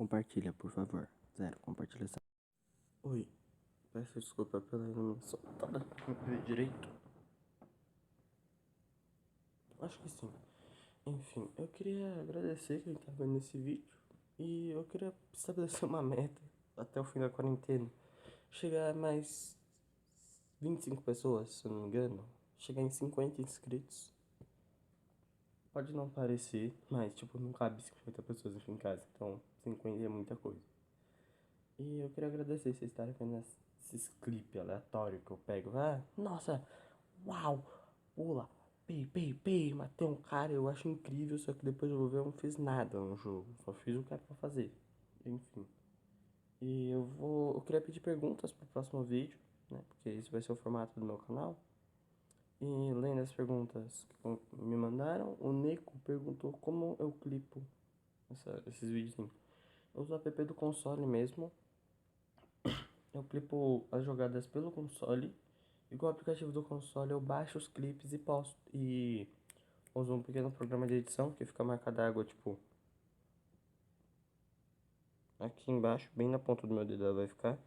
compartilha, por favor. 0, compartilha essa. Oi, peço desculpa pela iluminação. Tá dando pra ver direito? Acho que sim. Enfim, eu queria agradecer quem tá vendo esse vídeo. E eu queria estabelecer uma meta até o fim da quarentena. Chegar a mais 25 pessoas, se eu não me engano. Chegar em 50 inscritos. Pode não parecer, mas tipo, não cabe 50 pessoas aqui em casa. Então, 50 é muita coisa. E eu queria agradecer vocês estarem vendo esses clipes aleatórios que eu pego. Ah, nossa, uau, pula, pei, matei um cara, eu acho incrível, só que depois eu vou ver, eu não fiz nada no jogo, só fiz o que era pra fazer. Enfim. E eu queria pedir perguntas pro próximo vídeo, né, porque esse vai ser o formato do meu canal. E lendo as perguntas que me mandaram, o Neko perguntou como eu clipo esses vídeos. Eu uso o app do console mesmo. Eu clipo as jogadas pelo console. E com o aplicativo do console eu baixo os clipes e posto. E uso um pequeno programa de edição que fica marcada água, tipo, aqui embaixo, bem na ponta do meu dedo ela vai ficar.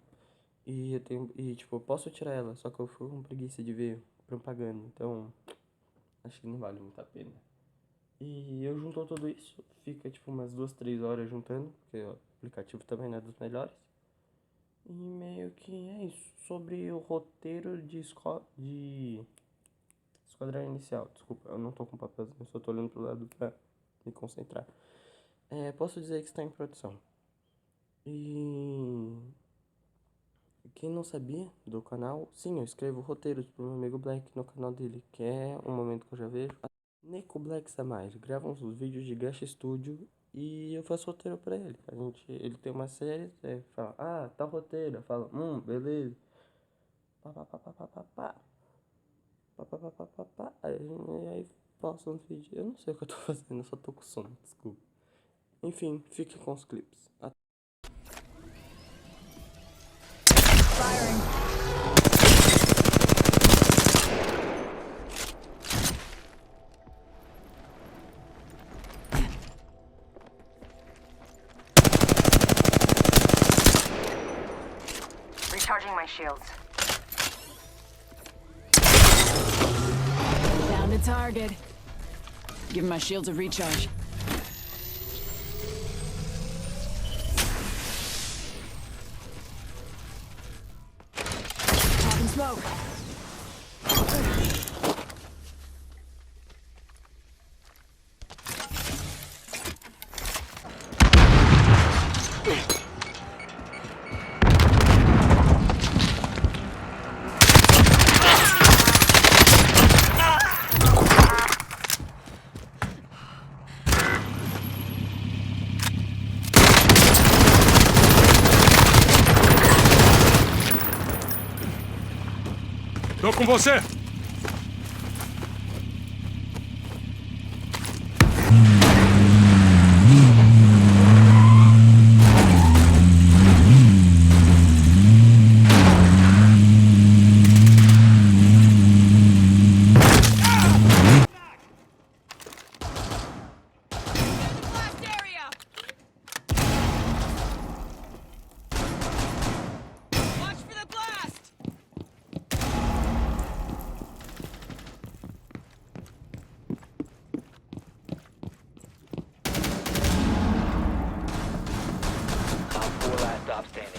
Tipo, eu posso tirar ela, só que eu fico com preguiça de ver propaganda. Então, acho que não vale muito a pena. E eu junto tudo isso, fica tipo umas 2, 3 horas juntando, porque o aplicativo também não é dos melhores. E meio que é isso, sobre o roteiro de Esquadrão Inicial. Desculpa, eu não tô com papel, eu só tô olhando pro lado pra me concentrar. Posso dizer que está em produção. E quem não sabia do canal, sim, eu escrevo roteiros pro meu amigo Black no canal dele, que é um momento que eu já vejo. Neko Black Samar, ele grava uns vídeos de Gacha Studio e eu faço roteiro pra ele. Ele tem uma série, fala, ah, tá roteiro, eu falo, beleza. Pá, pá, pá, pá, pá, pá, pá. Pá, pá, pá, pá, pá, pá. Aí posto um vídeo. Eu não sei o que eu tô fazendo, eu só tô com sono, desculpa. Enfim, fique com os clipes. Recharging my shields. Down to target. Give my shields a recharge. Popping smoke. Tô com você! Top 4 last stop standing.